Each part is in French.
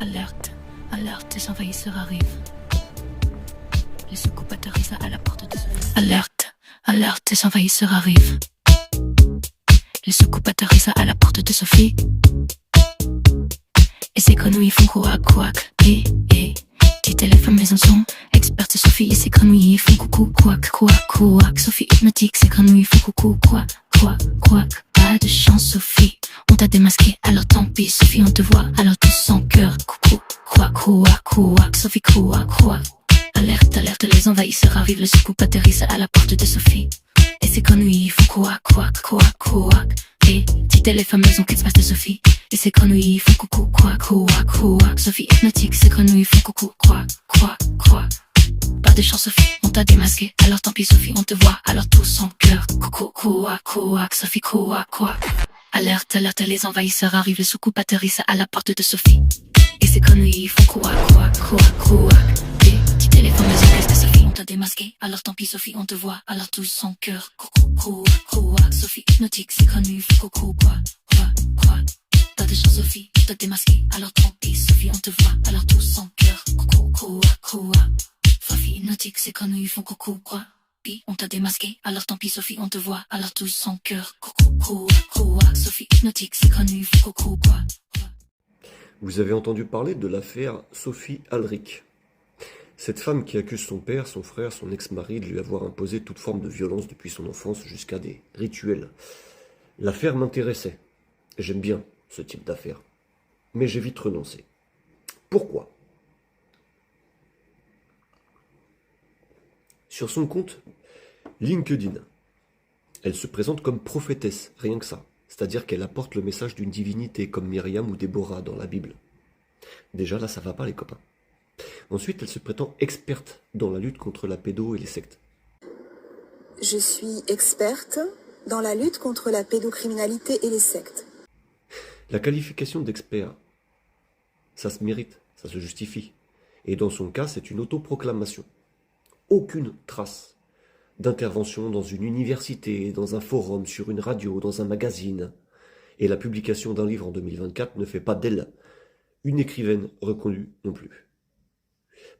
Alerte, alerte, les envahisseurs arrivent. Les secours atterrissent à la porte de Sophie. Alerte, alerte, les envahisseurs arrivent. Les secours atterrissent à la porte de Sophie. Et ses grenouilles font couac, couac. Petit téléphone maison son experte Sophie et ses grenouilles font coucou, couac, couac, couac. Sophie hypnotique, ses grenouilles font coucou, couac, couac, couac. Pas de chance Sophie, on t'a démasqué, alors tant pis. Sophie on te voit, alors tous sans cœur. Coucou, couac, couac, couac. Sophie couac, couac. Alerte, alerte, les envahisseurs arrivent. Le secours atterrisse à la porte de Sophie. Et ses grenouilles font couac, couac, couac, couac. Et petite les fameuses enquêtes de Sophie. Et ses grenouilles font coucou, couac, couac, couac. Sophie hypnotique, ses grenouilles font coucou, couac, couac, couac. Pas de chance Sophie, on t'a démasqué, alors tant pis Sophie, on te voit, alors tous sans cœur. Coucou, couac, couac, Sophie couac, couac. Alerte, alerte, les envahisseurs arrivent. Le secours atterrisse à la porte de Sophie. Et ses grenouilles font couac, couac, couac, couac. Et petite les fameuses enquêtes de Sophie, on t'a démasqué, alors tant pis Sophie, on te voit, alors tous sans cœur. Coucou, couac, couac. Sophie hypnotique, ses grenouilles font coucou, couac, couac, couac. Pas de chance Sophie, t'as démasqué, alors tant pis Sophie, on te voit, alors tous sans cœur. Coucou, couac, couac. Sophie hypnotique, ses grenouilles font coucou, quoi. Puis on t'a démasqué, alors tant pis Sophie, on te voit, alors tous sans cœur. Coucou, couac, couac. Sophie hypnotique, ses grenouilles font coucou, quoi. Vous avez entendu parler de l'affaire Sophie Alric. Cette femme qui accuse son père, son frère, son ex-mari de lui avoir imposé toute forme de violence depuis son enfance jusqu'à des rituels. L'affaire m'intéressait. J'aime bien ce type d'affaires. Mais j'ai vite renoncé. Pourquoi ? Sur son compte LinkedIn, elle se présente comme prophétesse, rien que ça. C'est-à-dire qu'elle apporte le message d'une divinité comme Myriam ou Déborah dans la Bible. Déjà là, ça va pas les copains. Ensuite, elle se prétend experte dans la lutte contre la pédo et les sectes. Je suis experte dans la lutte contre la pédocriminalité et les sectes. La qualification d'expert, ça se mérite, ça se justifie. Et dans son cas, c'est une autoproclamation. Aucune trace d'intervention dans une université, dans un forum, sur une radio, dans un magazine. Et la publication d'un livre en 2024 ne fait pas d'elle une écrivaine reconnue non plus.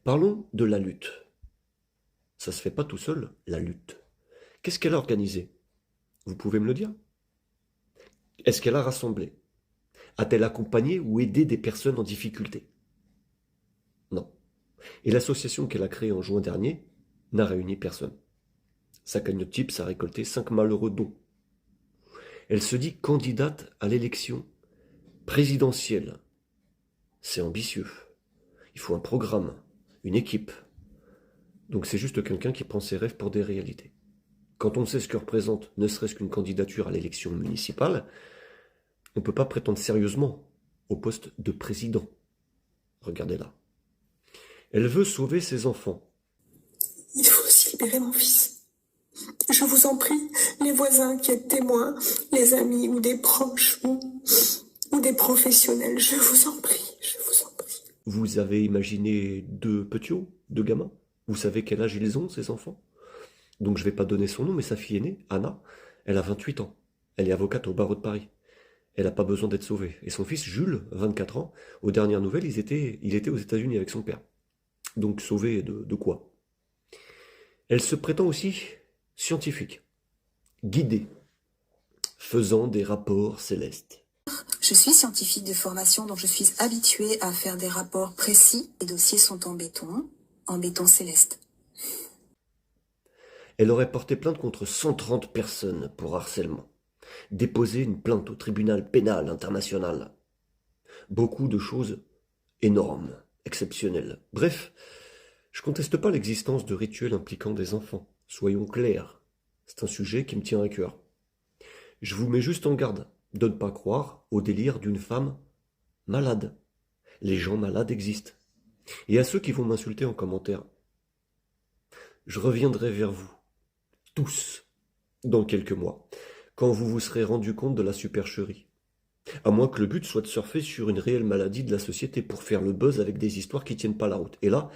Parlons de la lutte. Ça se fait pas tout seul, la lutte. Qu'est-ce qu'elle a organisé? Vous pouvez me le dire? Est-ce qu'elle a rassemblé? A-t-elle accompagné ou aidé des personnes en difficulté? Non. Et l'association qu'elle a créée en juin dernier n'a réuni personne. Sa cagnotte Tips a récolté 5 malheureux dons. Elle se dit candidate à l'élection présidentielle. C'est ambitieux. Il faut un programme, une équipe. Donc c'est juste quelqu'un qui prend ses rêves pour des réalités. Quand on sait ce que représente ne serait-ce qu'une candidature à l'élection municipale, on ne peut pas prétendre sérieusement au poste de président. Regardez là. Elle veut sauver ses enfants. Il faut aussi libérer mon fils. Je vous en prie, les voisins qui êtes témoins, les amis ou des proches ou des professionnels, je vous en prie, je vous en prie. Vous avez imaginé 2 petits, 2 gamins? Vous savez quel âge ils ont, ces enfants? Donc je ne vais pas donner son nom, mais sa fille aînée, Anna, elle a 28 ans. Elle est avocate au barreau de Paris. Elle n'a pas besoin d'être sauvée. Et son fils, Jules, 24 ans, aux dernières nouvelles, il était aux États-Unis avec son père. Donc sauvé de quoi? Elle se prétend aussi scientifique, guidée, faisant des rapports célestes. Je suis scientifique de formation, donc je suis habituée à faire des rapports précis. Les dossiers sont en béton céleste. Elle aurait porté plainte contre 130 personnes pour harcèlement. Déposé une plainte au tribunal pénal international. Beaucoup de choses énormes, exceptionnelles. Bref, je conteste pas l'existence de rituels impliquant des enfants. Soyons clairs, c'est un sujet qui me tient à cœur. Je vous mets juste en garde de ne pas croire au délire d'une femme malade. Les gens malades existent. Et à ceux qui vont m'insulter en commentaire, je reviendrai vers vous, tous, dans quelques mois, quand vous vous serez rendu compte de la supercherie. À moins que le but soit de surfer sur une réelle maladie de la société pour faire le buzz avec des histoires qui tiennent pas la route. Et là,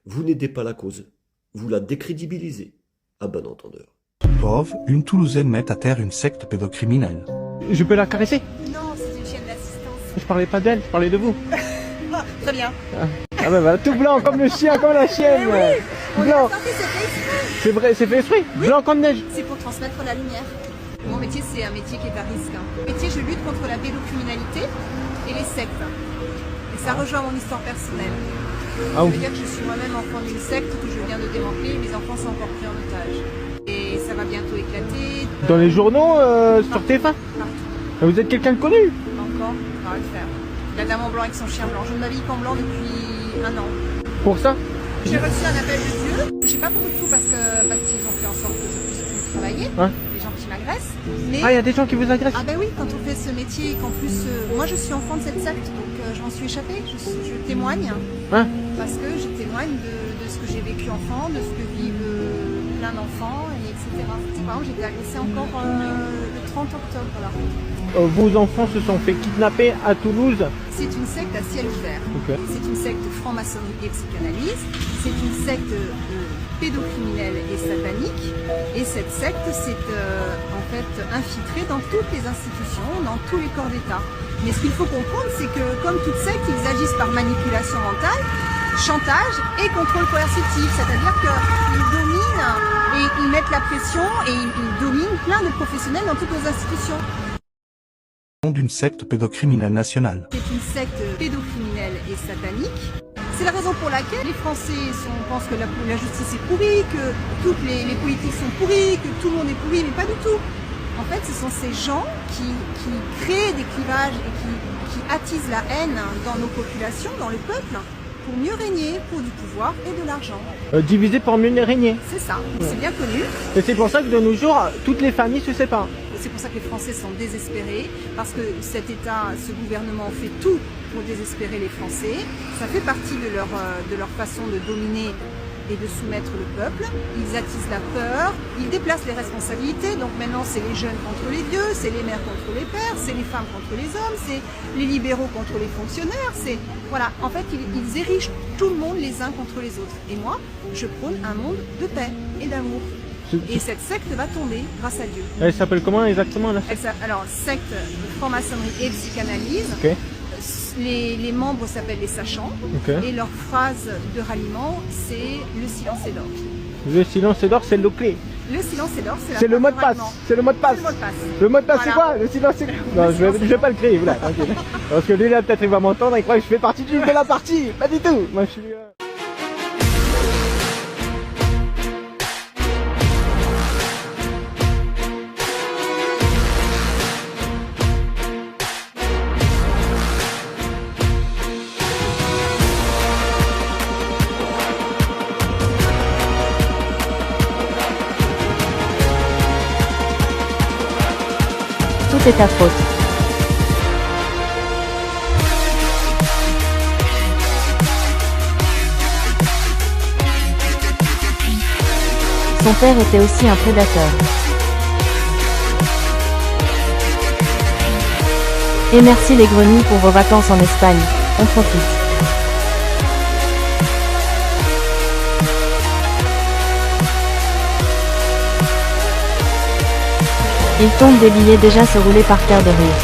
vous n'aidez pas la cause, vous la décrédibilisez, à bon entendeur. Pauvre, une Toulousaine met à terre une secte pédocriminelle. Je peux la caresser? Non, c'est une chienne d'assistance. Je parlais pas d'elle, je parlais de vous. Très bien. Ah bah voilà, tout blanc comme le chien, comme la chienne. On Blanc. est sorti, c'est fait exprès. C'est vrai, c'est fait exprès. Blanc comme neige. C'est pour transmettre la lumière. Mon métier, c'est un métier qui est à risque. Mon métier, je lutte contre la pédocriminalité et les sectes. Et ça rejoint mon histoire personnelle. Ah Je oui. veux dire que je suis moi-même enfant d'une secte que je viens de démanteler. Mes enfants sont encore pris en otage. Et ça va bientôt éclater. Dans les journaux, sur TF1. Partout. Vous êtes quelqu'un de connu. Encore, ça va le faire. La dame en blanc avec son chien blanc. Je ne m'habille qu'en blanc depuis 1 an. Pour ça. J'ai reçu un appel de Dieu. J'ai pas beaucoup de sous parce qu'ils ont fait en sorte que je puisse plus travailler. Hein? Les gens qui m'agressent. Mais Ah, il y a des gens qui vous agressent. ah ben oui, quand on fait ce métier et qu'en plus, moi je suis enfant de cette secte, donc je m'en suis échappée. Je témoigne Hein? parce que je témoigne de ce que j'ai vécu enfant, de ce que vivent plein d'enfants, et etc. Par exemple, j'ai été agressée encore le 30 octobre. Là. Vos enfants se sont fait kidnapper à Toulouse. C'est une secte à ciel ouvert. Ok. C'est une secte franc-maçonnerie et psychanalyse. C'est une secte pédocriminelle et satanique. Et cette secte s'est en fait infiltrée dans toutes les institutions, dans tous les corps d'État. Mais ce qu'il faut comprendre, c'est que comme toute secte, ils agissent par manipulation mentale, chantage et contrôle coercitif. C'est-à-dire qu'ils dominent et ils mettent la pression et ils dominent plein de professionnels dans toutes nos institutions. D'une secte pédocriminelle nationale. C'est une secte pédocriminelle et satanique. C'est la raison pour laquelle les Français pensent que la justice est pourrie, que toutes les politiques sont pourries, que tout le monde est pourri, mais pas du tout. En fait, ce sont ces gens qui créent des clivages et qui attisent la haine dans nos populations, dans le peuple, pour mieux régner, pour du pouvoir et de l'argent. Divisé pour mieux régner. C'est ça, c'est bien connu. Et c'est pour ça que de nos jours, toutes les familles se séparent. C'est pour ça que les Français sont désespérés, parce que cet État, ce gouvernement fait tout pour désespérer les Français. Ça fait partie de leur façon de dominer et de soumettre le peuple. Ils attisent la peur, ils déplacent les responsabilités. Donc maintenant, c'est les jeunes contre les vieux, c'est les mères contre les pères, c'est les femmes contre les hommes, c'est les libéraux contre les fonctionnaires. Voilà, en fait, ils érigent tout le monde les uns contre les autres. Et moi, je prône un monde de paix et d'amour. Et cette secte va tomber grâce à Dieu. Elle s'appelle comment exactement la secte? Alors, secte, franc-maçonnerie et psychanalyse. Ok. Les membres s'appellent les sachants. Ok. Et leur phrase de ralliement, c'est le silence est d'or. Le silence est d'or, c'est le clé. Le silence est d'or, c'est la C'est le phrase mot de passe. ralliement. C'est le mot de passe. C'est le mot de passe. Le mot de passe, c'est Voilà. quoi? Le silence est... Non, je vais pas le créer, voilà, tranquille. Parce que lui, là, peut-être il va m'entendre, il croit que je fais partie de la partie. Pas du tout. Moi, je suis... Tout est ta faute. Son père était aussi un prédateur. Et merci les grenouilles pour vos vacances en Espagne, on profite. Il tombe des billets déjà se rouler par terre de rire.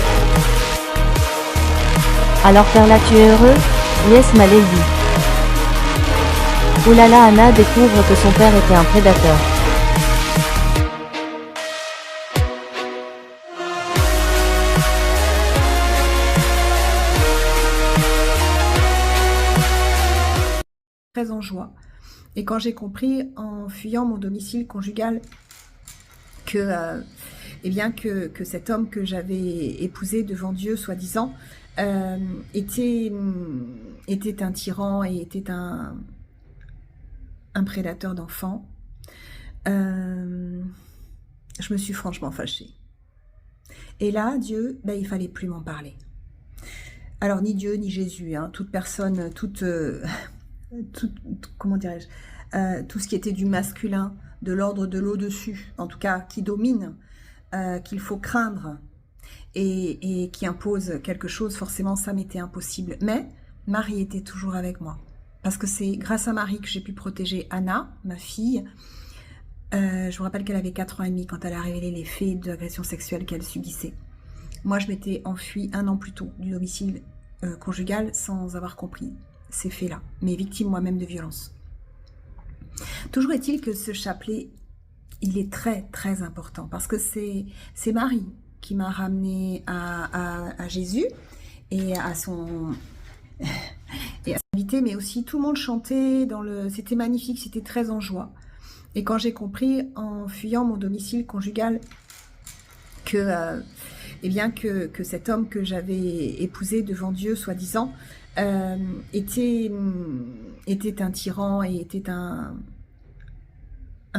Alors Perla, tu es heureux? Yes ma lady. Oulala, Anna découvre que son père était un prédateur. Très en joie. Et quand j'ai compris, en fuyant mon domicile conjugal, que cet homme que j'avais épousé devant Dieu, soi-disant, était un tyran et était un prédateur d'enfants, je me suis franchement fâchée. Et là, Dieu, il fallait plus m'en parler. Alors, ni Dieu, ni Jésus, hein, toute personne, comment dirais-je, tout ce qui était du masculin, de l'ordre de l'au-dessus, en tout cas qui domine, qu'il faut craindre et qui impose quelque chose, forcément ça m'était impossible. Mais Marie était toujours avec moi, parce que c'est grâce à Marie que j'ai pu protéger Anna, ma fille. Je vous rappelle qu'elle avait 4 ans et demi quand elle a révélé les faits d'agression sexuelle qu'elle subissait. Moi je m'étais enfuie 1 an plus tôt du domicile conjugale sans avoir compris ces faits-là, mais victime moi-même de violences. Toujours est-il que ce chapelet, il est très très important parce que c'est Marie qui m'a ramené à Jésus et à son invité, mais aussi tout le monde chantait, c'était magnifique, c'était très en joie. Et quand j'ai compris en fuyant mon domicile conjugal que cet homme que j'avais épousé devant Dieu, soi-disant, était un tyran et était un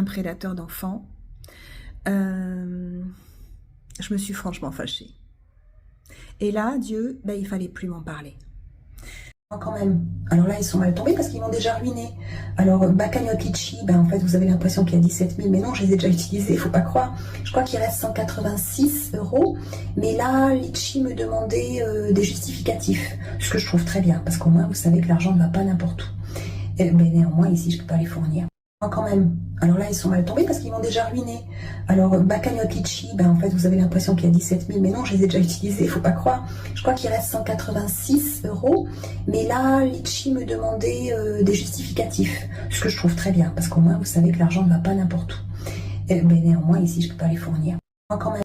prédateur d'enfants, je me suis franchement fâchée. Et là, Dieu, il fallait plus m'en parler. Quand même. Alors là, ils sont mal tombés parce qu'ils m'ont déjà ruiné. Alors, cagnotte litchi, en fait, vous avez l'impression qu'il y a 17 000, mais non, je les ai déjà utilisés, il faut pas croire. Je crois qu'il reste 186 €, mais là, litchi me demandait des justificatifs, ce que je trouve très bien, parce qu'au moins, vous savez que l'argent ne va pas n'importe où. Mais néanmoins, ici, je ne peux pas les fournir. Quand même. Alors là, ils sont mal tombés parce qu'ils m'ont déjà ruiné. Alors, cagnotte litchi, en fait, vous avez l'impression qu'il y a 17 000, mais non, je les ai déjà utilisés, il faut pas croire. Je crois qu'il reste 186 €, mais là, litchi me demandait des justificatifs, ce que je trouve très bien, parce qu'au moins, vous savez que l'argent ne va pas n'importe où. Mais néanmoins, ici, je ne peux pas les fournir. Quand même.